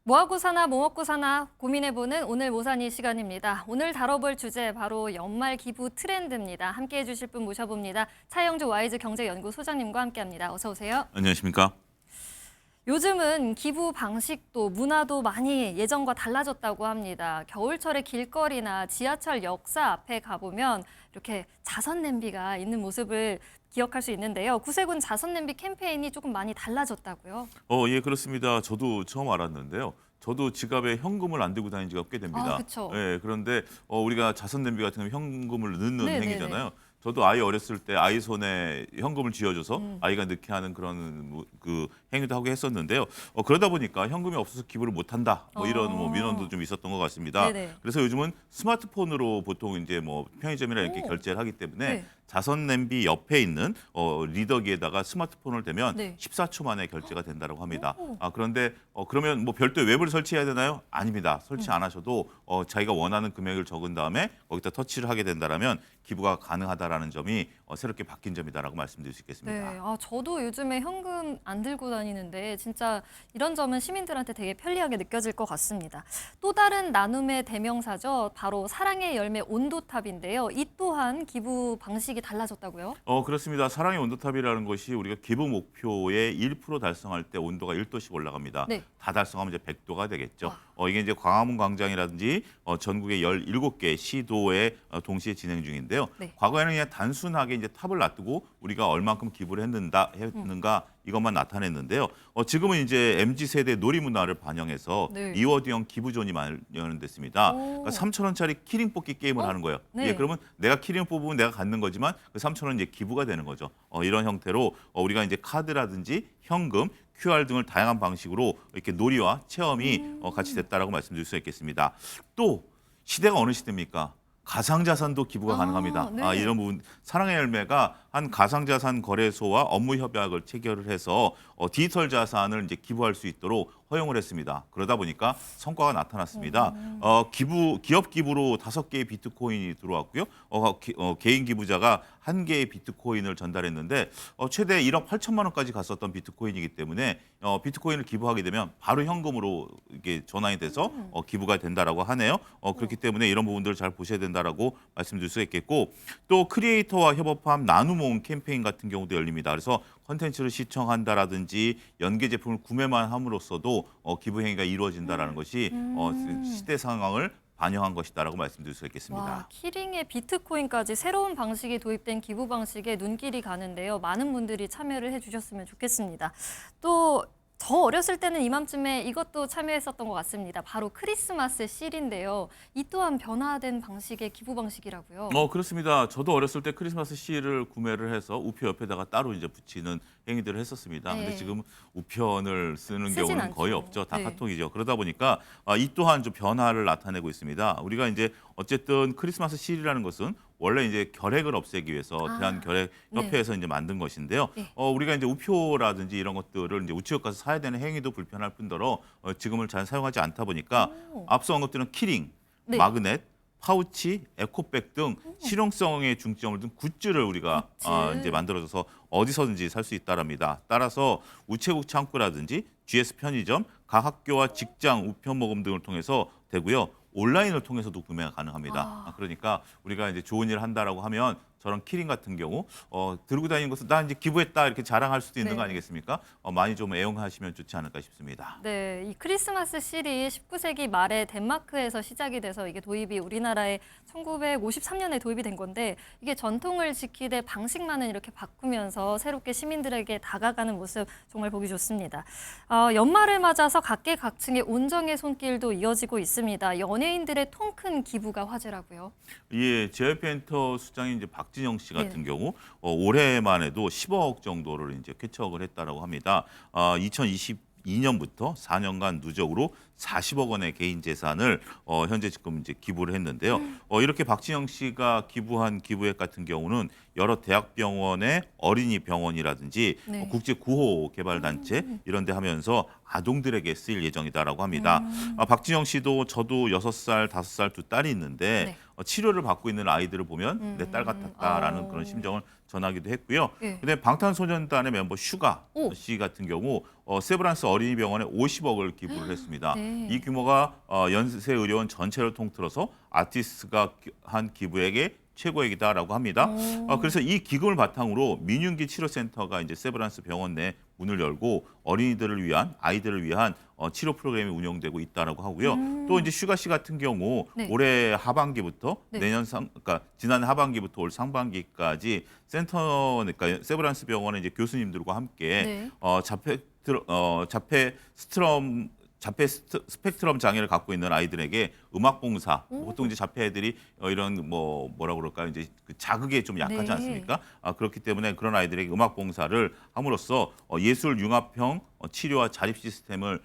뭐 하고 사나 뭐 먹고 사나 고민해보는 오늘 모사니 시간입니다. 오늘 다뤄볼 주제 바로 연말 기부 트렌드입니다. 함께해 주실 분 모셔봅니다. 차영주 와이즈 경제연구 소장님과 함께합니다. 어서 오세요. 안녕하십니까? 요즘은 기부 방식도 문화도 많이 예전과 달라졌다고 합니다. 겨울철에 길거리나 지하철 역사 앞에 가보면 이렇게 자선 냄비가 있는 모습을 기억할 수 있는데요. 구세군 자선 냄비 캠페인이 조금 많이 달라졌다고요? 예, 그렇습니다. 저도 처음 알았는데요. 저도 지갑에 현금을 안 들고 다닌 지가 꽤 됩니다. 그렇죠. 예, 그런데 우리가 자선 냄비 같은 거 현금을 넣는 네네네. 행위잖아요. 저도 아이 어렸을 때 아이 손에 현금을 쥐어줘서 아이가 넣게 하는 그런 그 행위도 하고 했었는데요. 그러다 보니까 현금이 없어서 기부를 못한다. 뭐 이런 민원도 좀 있었던 것 같습니다. 네네. 그래서 요즘은 스마트폰으로 보통 이제 뭐 편의점이나 이렇게 오. 결제를 하기 때문에 네. 자선 냄비 옆에 있는 리더기에다가 스마트폰을 대면 네. 14초 만에 결제가 된다고 합니다. 오. 그런데 그러면 뭐 별도의 웹을 설치해야 되나요? 아닙니다. 설치 안 하셔도 자기가 원하는 금액을 적은 다음에 거기다 터치를 하게 된다라면 기부가 가능하다라는 점이 새롭게 바뀐 점이다라고 말씀드릴 수 있겠습니다. 네, 저도 요즘에 현금 안 들고 다니는데 진짜 이런 점은 시민들한테 되게 편리하게 느껴질 것 같습니다. 또 다른 나눔의 대명사죠. 바로 사랑의 열매 온도탑인데요. 이 또한 기부 방식이 달라졌다고요? 그렇습니다. 사랑의 온도탑이라는 것이 우리가 기부 목표의 1% 달성할 때 온도가 1도씩 올라갑니다. 네. 다 달성하면 이제 100도가 되겠죠. 와. 이게 이제 광화문 광장이라든지 전국의 17개 시도에 동시에 진행 중인데요. 네. 과거에는 그냥 단순하게 이제 탑을 놔두고 우리가 얼만큼 기부를 했는가 이것만 나타냈는데요. 지금은 이제 MZ 세대 놀이 문화를 반영해서 네. 리워드형 기부존이 마련됐습니다. 그러니까 3,000원짜리 키링 뽑기 게임을 하는 거예요. 네. 예, 그러면 내가 키링 뽑으면 내가 갖는 거지만 그 3,000원 이제 기부가 되는 거죠. 이런 형태로 우리가 이제 카드라든지 현금, QR 등을 다양한 방식으로 이렇게 놀이와 체험이 같이 됐다라고 말씀드릴 수 있겠습니다. 또 시대가 어느 시대입니까? 가상자산도 기부가 가능합니다. 네. 이런 부분 사랑의 열매가 한 가상자산 거래소와 업무 협약을 체결을 해서 디지털 자산을 이제 기부할 수 있도록 허용을 했습니다. 그러다 보니까 성과가 나타났습니다. 기업 기부로 5개의 비트코인이 들어왔고요. 개인 기부자가 1개의 비트코인을 전달했는데 최대 1억 8천만 원까지 갔었던 비트코인이기 때문에 비트코인을 기부하게 되면 바로 현금으로 이게 전환이 돼서 기부가 된다라고 하네요. 그렇기 때문에 이런 부분들을 잘 보셔야 된다라고 말씀드릴 수 있겠고 또 크리에이터와 협업한 나눔모음 캠페인 같은 경우도 열립니다. 그래서 콘텐츠를 시청한다라든지 연계 제품을 구매만 함으로써도 기부 행위가 이루어진다라는 것이 시대 상황을 반영한 것이다라고 말씀드릴 수 있겠습니다. 와, 키링에 비트코인까지 새로운 방식이 도입된 기부 방식에 눈길이 가는데요. 많은 분들이 참여를 해주셨으면 좋겠습니다. 또 저 어렸을 때는 이맘쯤에 이것도 참여했었던 것 같습니다. 바로 크리스마스 실인데요. 이 또한 변화된 방식의 기부 방식이라고요. 그렇습니다. 저도 어렸을 때 크리스마스 실을 구매를 해서 우표 옆에다가 따로 이제 붙이는 행위들을 했었습니다. 네. 근데 지금 우편을 쓰는 쓰진 경우는 않죠. 거의 없죠. 다 네. 카톡이죠. 그러다 보니까 이 또한 좀 변화를 나타내고 있습니다. 우리가 이제 어쨌든 크리스마스 실이라는 것은 원래 이제 결핵을 없애기 위해서 대한결핵협회에서 이제 만든 것인데요. 네. 우리가 이제 우표라든지 이런 것들을 이제 우체국 가서 사야 되는 행위도 불편할 뿐더러 지금을 잘 사용하지 않다 보니까 앞서 언급드린 키링, 네. 마그넷, 파우치, 에코백 등 실용성에 중점을 둔 굿즈를 우리가 굿즈. 이제 만들어줘서 어디서든지 살 수 있다랍니다. 따라서 우체국 창구라든지 GS 편의점, 각 학교와 직장 우편 모금 등을 통해서 되고요. 온라인을 통해서도 구매가 가능합니다. 그러니까 우리가 이제 좋은 일을 한다라고 하면 저런 키링 같은 경우 들고 다니는 것은 나 이제 기부했다 이렇게 자랑할 수도 있는 네. 거 아니겠습니까? 많이 좀 애용하시면 좋지 않을까 싶습니다. 네, 이 크리스마스 실이 19세기 말에 덴마크에서 시작이 돼서 이게 도입이 우리나라에 1953년에 도입이 된 건데 이게 전통을 지키되 방식만은 이렇게 바꾸면서 새롭게 시민들에게 다가가는 모습 정말 보기 좋습니다. 연말을 맞아서 각계각층의 온정의 손길도 이어지고 있습니다. 연예인들의 통큰 기부가 화제라고요. 예, JYP 엔터 수장인 이제 박진영 씨 같은 네. 경우 올해만 해도 10억 정도를 이제 쾌척을 했다라고 합니다. 2022년부터 4년간 누적으로 40억 원의 개인 재산을 현재 지금 이제 기부를 했는데요. 이렇게 박진영 씨가 기부한 기부액 같은 경우는 여러 대학병원의 어린이 병원이라든지 네. 국제 구호 개발 단체 이런 데 하면서 아동들에게 쓰일 예정이다라고 합니다. 박진영 씨도 저도 6살, 5살 두 딸이 있는데 네. 치료를 받고 있는 아이들을 보면 내 딸 같았다라는 그런 심정을 전하기도 했고요. 예. 근데 방탄소년단의 멤버 슈가 오. 씨 같은 경우 세브란스 어린이병원에 50억을 기부를 했습니다. 네. 이 규모가 연세 의료원 전체를 통틀어서 아티스트가 한 기부액의 최고액이다라고 합니다. 그래서 이 기금을 바탕으로 민윤기 치료센터가 이제 세브란스 병원 내 문을 열고 아이들을 위한 치료 프로그램이 운영되고 있다라고 하고요. 또 이제 슈가 씨 같은 경우 네. 올해 하반기부터 네. 그러니까 지난해 하반기부터 올 상반기까지 그러니까 세브란스 병원의 이제 교수님들과 함께 네. 자폐 스펙트럼 장애를 갖고 있는 아이들에게 음악 봉사, 보통 이제 자폐 애들이 이런 뭐라 그럴까요? 이제 그 자극에 좀 약하지 네. 않습니까? 그렇기 때문에 그런 아이들에게 음악 봉사를 함으로써 예술 융합형 치료와 자립 시스템을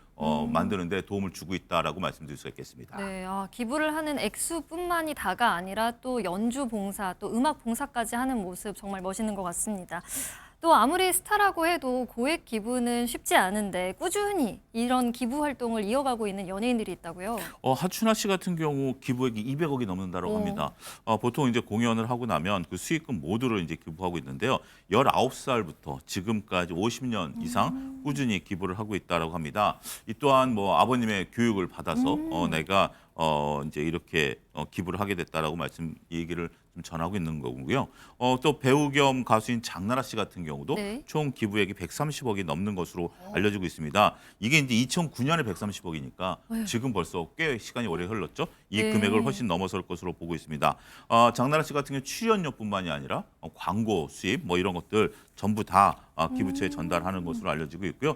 만드는 데 도움을 주고 있다라고 말씀드릴 수 있겠습니다. 네, 기부를 하는 액수뿐만이 다가 아니라 또 연주 봉사, 또 음악 봉사까지 하는 모습 정말 멋있는 것 같습니다. 또 아무리 스타라고 해도 고액 기부는 쉽지 않은데 꾸준히 이런 기부 활동을 이어가고 있는 연예인들이 있다고요? 하춘아 씨 같은 경우 기부액이 200억이 넘는다고 합니다. 보통 이제 공연을 하고 나면 그 수익금 모두를 이제 기부하고 있는데요. 19살부터 지금까지 50년 이상 꾸준히 기부를 하고 있다라고 합니다. 이 또한 뭐 아버님의 교육을 받아서 내가 이제 이렇게 기부를 하게 됐다라고 얘기를 좀 전하고 있는 거고요. 또 배우 겸 가수인 장나라 씨 같은 경우도 네. 총 기부액이 130억이 넘는 것으로 알려지고 있습니다. 이게 이제 2009년에 130억이니까 지금 벌써 꽤 시간이 오래 흘렀죠. 이 네. 금액을 훨씬 넘어설 것으로 보고 있습니다. 장나라 씨 같은 경우 출연료뿐만이 아니라 광고 수입 뭐 이런 것들 전부 다 기부처에 전달하는 것으로 알려지고 있고요.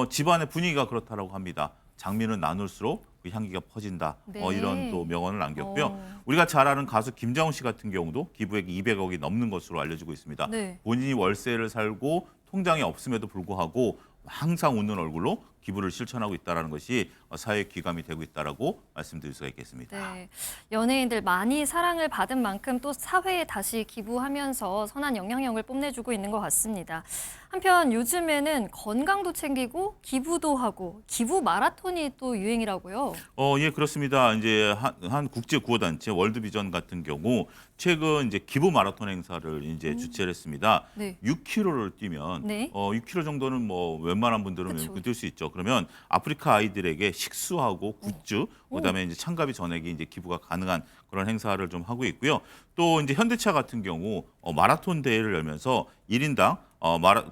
집안의 분위기가 그렇다라고 합니다. 장미는 나눌수록 그 향기가 퍼진다. 네. 이런 또 명언을 남겼고요. 우리가 잘 아는 가수 김장훈 씨 같은 경우도 기부액이 200억이 넘는 것으로 알려지고 있습니다. 네. 본인이 월세를 살고 통장이 없음에도 불구하고 항상 웃는 얼굴로 기부를 실천하고 있다는 것이 사회의 귀감이 되고 있다라고 말씀드릴 수가 있겠습니다. 네, 연예인들 많이 사랑을 받은 만큼 또 사회에 다시 기부하면서 선한 영향력을 뽐내주고 있는 것 같습니다. 한편 요즘에는 건강도 챙기고 기부도 하고 기부 마라톤이 또 유행이라고요. 예, 그렇습니다. 이제 한 국제 구호 단체 월드비전 같은 경우 최근 이제 기부 마라톤 행사를 이제 주최를 했습니다. 네. 6km를 뛰면 네. 6km 정도는 뭐 웬만한 분들은 그쵸. 뛸 수 있죠. 그러면 아프리카 아이들에게 식수하고 굿즈, 그다음에 이제 장갑이 전액이 이제 기부가 가능한 그런 행사를 좀 하고 있고요. 또 이제 현대차 같은 경우 마라톤 대회를 열면서 1인당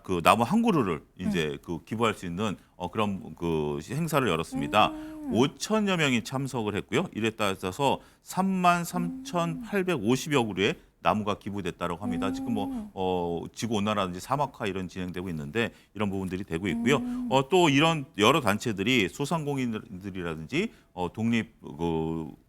그 나무 한 그루를 이제 그 기부할 수 있는 그런 그 행사를 열었습니다. 5천여 명이 참석을 했고요. 이에 따라서 33,850여 그루의 나무가 기부됐다고 합니다. 지금 지구 온난화라든지 사막화 이런 진행되고 있는데 이런 부분들이 되고 있고요. 또 이런 여러 단체들이 소상공인들이라든지 독립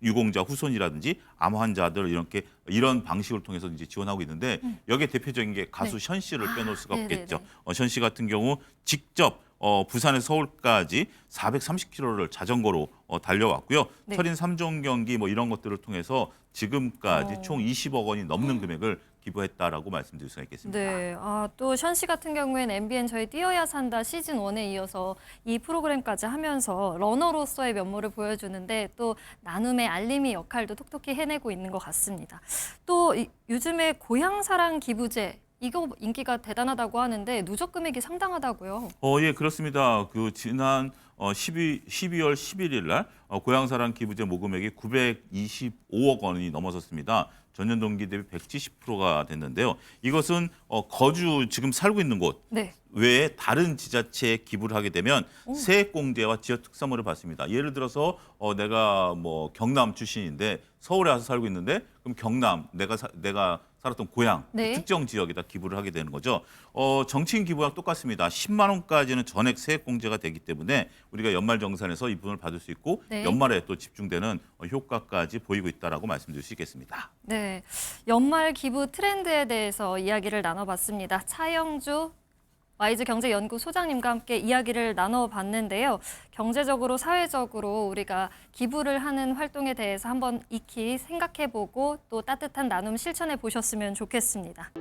유공자 후손이라든지 암 환자들 이런 방식을 통해서 이제 지원하고 있는데 여기에 대표적인 게 가수 션 씨를 빼놓을 수가 없겠죠. 션 씨 같은 경우 직접 부산에서 서울까지 430km를 자전거로 달려왔고요. 네. 철인 3종 경기 뭐 이런 것들을 통해서 지금까지 총 20억 원이 넘는 금액을 기부했다라고 말씀드릴 수가 있겠습니다. 네, 또 션 씨 같은 경우에는 MBN 저희 뛰어야 산다 시즌 1에 이어서 이 프로그램까지 하면서 러너로서의 면모를 보여주는데 또 나눔의 알림이 역할도 톡톡히 해내고 있는 것 같습니다. 또 요즘에 고향사랑 기부제 이거 인기가 대단하다고 하는데 누적 금액이 상당하다고요. 예, 그렇습니다. 그 지난 12월 11일 날 고향사랑 기부제 모금액이 925억 원이 넘어섰습니다. 전년 동기 대비 170%가 됐는데요. 이것은 지금 살고 있는 곳 네. 외에 다른 지자체에 기부를 하게 되면 세액공제와 지역 특성을 받습니다. 예를 들어서 내가 뭐 경남 출신인데 서울에 와서 살고 있는데 그럼 경남 내가 살았던 고향 네. 특정 지역에다 기부를 하게 되는 거죠. 정치인 기부랑 똑같습니다. 10만 원까지는 전액 세액공제가 되기 때문에 우리가 연말정산에서 이 부분을 받을 수 있고 네. 연말에 또 집중되는 효과까지 보이고 있다라고 말씀드릴 수 있겠습니다. 네, 연말 기부 트렌드에 대해서 이야기를 나눠봤습니다. 차영주 와이즈 경제연구소장님과 함께 이야기를 나눠봤는데요. 경제적으로, 사회적으로 우리가 기부를 하는 활동에 대해서 한번 익히 생각해보고 또 따뜻한 나눔 실천해 보셨으면 좋겠습니다.